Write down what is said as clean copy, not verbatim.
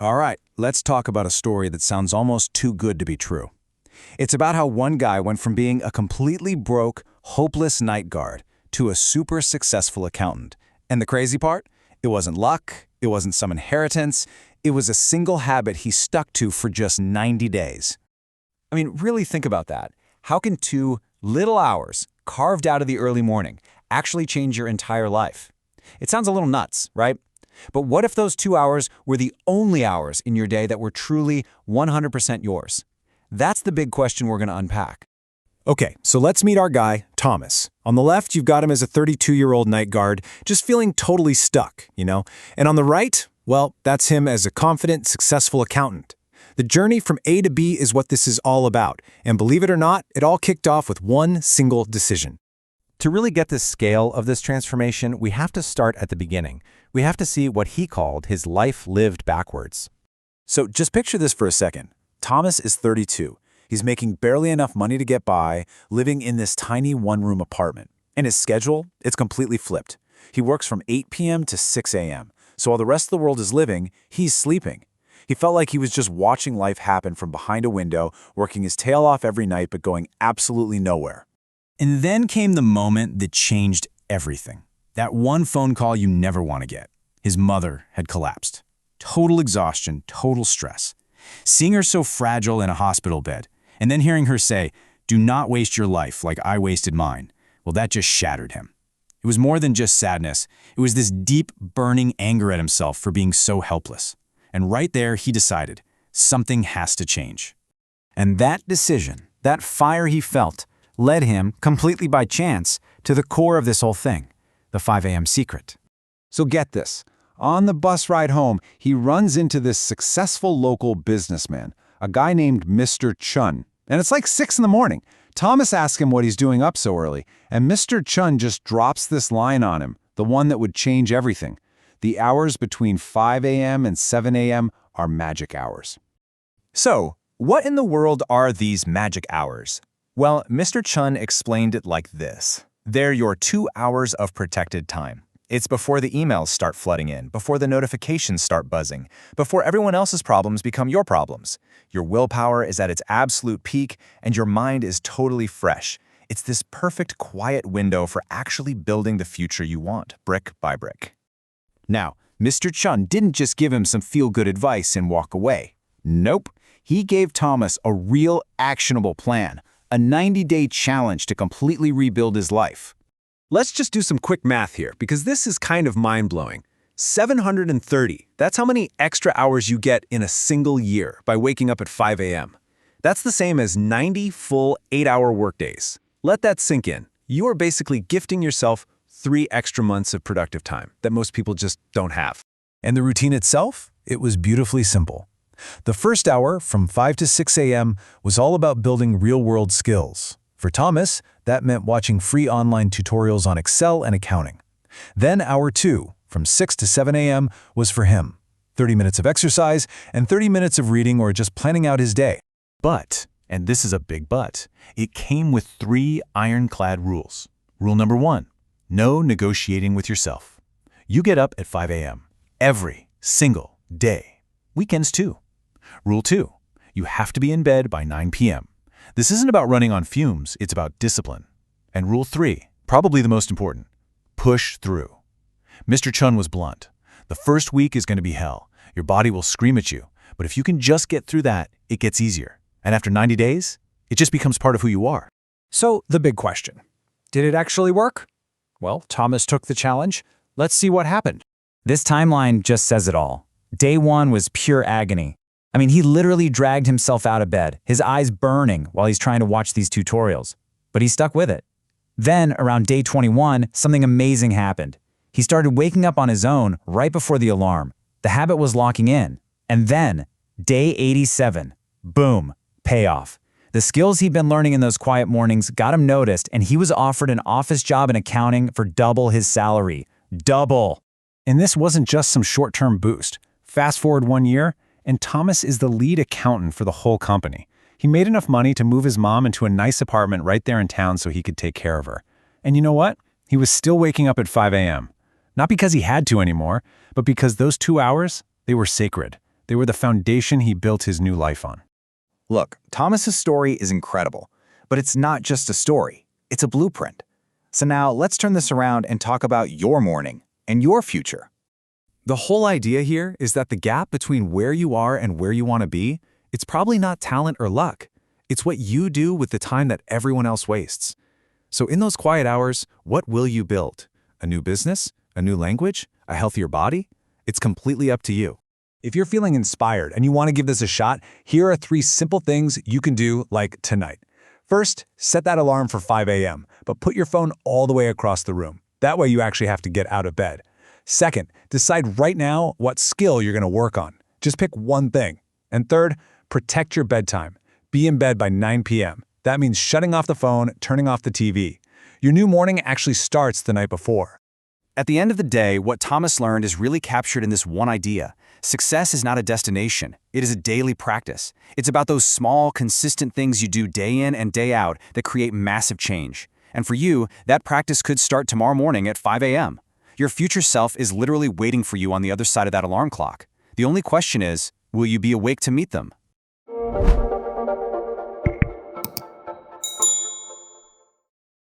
All right, let's talk about a story that sounds almost too good to be true. It's about how one guy went from being a completely broke, hopeless night guard to a super successful accountant. And the crazy part? It wasn't luck, it wasn't some inheritance, it was a single habit he stuck to for just 90 days. I mean, really think about that. How can 2 little hours, carved out of the early morning, actually change your entire life? It sounds a little nuts, right? But what if those 2 hours were the only hours in your day that were truly 100% yours? That's the big question we're going to unpack. Okay, so let's meet our guy, Thomas. On the left, you've got him as a 32-year-old night guard, just feeling totally stuck, And on the right, well, that's him as a confident, successful accountant. The journey from A to B is what this is all about, and believe it or not, it all kicked off with one single decision. To really get the scale of this transformation, we have to start at the beginning. We have to see what he called his life lived backwards. So just picture this for a second. Thomas is 32. He's making barely enough money to get by, living in this tiny one-room apartment. And his schedule, it's completely flipped. He works from 8 p.m. to 6 a.m. So while the rest of the world is living, he's sleeping. He felt like he was just watching life happen from behind a window, working his tail off every night but going absolutely nowhere. And then came the moment that changed everything. That one phone call you never want to get. His mother had collapsed. Total exhaustion, total stress. Seeing her so fragile in a hospital bed, and then hearing her say, "Do not waste your life like I wasted mine," well, that just shattered him. It was more than just sadness. It was this deep, burning anger at himself for being so helpless. And right there, he decided, something has to change. And that decision, that fire he felt, led him, completely by chance, to the core of this whole thing, the 5 a.m. secret. So get this. On the bus ride home, he runs into this successful local businessman, a guy named Mr. Chun. And it's like 6 in the morning. Thomas asks him what he's doing up so early, and Mr. Chun just drops this line on him, the one that would change everything. The hours between 5 a.m. and 7 a.m. are magic hours. So, what in the world are these magic hours? Well, Mr. Chun explained it like this. They're your 2 hours of protected time. It's before the emails start flooding in, before the notifications start buzzing, before everyone else's problems become your problems. Your willpower is at its absolute peak, and your mind is totally fresh. It's this perfect, quiet window for actually building the future you want, brick by brick. Now, Mr. Chun didn't just give him some feel-good advice and walk away. Nope. He gave Thomas a real actionable plan, a 90-day challenge to completely rebuild his life. Let's just do some quick math here, because this is kind of mind-blowing. 730, that's how many extra hours you get in a single year by waking up at 5 a.m. That's the same as 90 full 8-hour workdays. Let that sink in. You are basically gifting yourself 3 extra months of productive time that most people just don't have. And the routine itself? It was beautifully simple. The first hour, from 5 to 6 a.m., was all about building real-world skills. For Thomas, that meant watching free online tutorials on Excel and accounting. Then hour 2, from 6 to 7 a.m., was for him. 30 minutes of exercise and 30 minutes of reading or just planning out his day. But, and this is a big but, it came with 3 ironclad rules. Rule number 1, no negotiating with yourself. You get up at 5 a.m. every single day. Weekends too. Rule 2, you have to be in bed by 9 p.m. This isn't about running on fumes, it's about discipline. And rule 3, probably the most important, push through. Mr. Chun was blunt. The first week is going to be hell. Your body will scream at you. But if you can just get through that, it gets easier. And after 90 days, it just becomes part of who you are. So, the big question. Did it actually work? Well, Thomas took the challenge. Let's see what happened. This timeline just says it all. Day 1 was pure agony. I mean, he literally dragged himself out of bed, his eyes burning while he's trying to watch these tutorials. But he stuck with it. Then, around day 21, something amazing happened. He started waking up on his own right before the alarm. The habit was locking in. And then, day 87, boom, payoff. The skills he'd been learning in those quiet mornings got him noticed, and he was offered an office job in accounting for double his salary. Double! And this wasn't just some short-term boost. Fast forward 1 year, and Thomas is the lead accountant for the whole company. He made enough money to move his mom into a nice apartment right there in town so he could take care of her. And you know what? He was still waking up at 5 a.m. Not because he had to anymore, but because those 2 hours, they were sacred. They were the foundation he built his new life on. Look, Thomas's story is incredible, but it's not just a story. It's a blueprint. So now let's turn this around and talk about your morning and your future. The whole idea here is that the gap between where you are and where you want to be, it's probably not talent or luck. It's what you do with the time that everyone else wastes. So in those quiet hours, what will you build? A new business? A new language? A healthier body? It's completely up to you. If you're feeling inspired and you want to give this a shot, here are 3 simple things you can do like tonight. First, set that alarm for 5 a.m., but put your phone all the way across the room. That way you actually have to get out of bed. Second, decide right now what skill you're going to work on. Just pick one thing. And third, protect your bedtime. Be in bed by 9 p.m. That means shutting off the phone, turning off the TV. Your new morning actually starts the night before. At the end of the day, what Thomas learned is really captured in this one idea. Success is not a destination. It is a daily practice. It's about those small, consistent things you do day in and day out that create massive change. And for you, that practice could start tomorrow morning at 5 a.m. Your future self is literally waiting for you on the other side of that alarm clock. The only question is, will you be awake to meet them?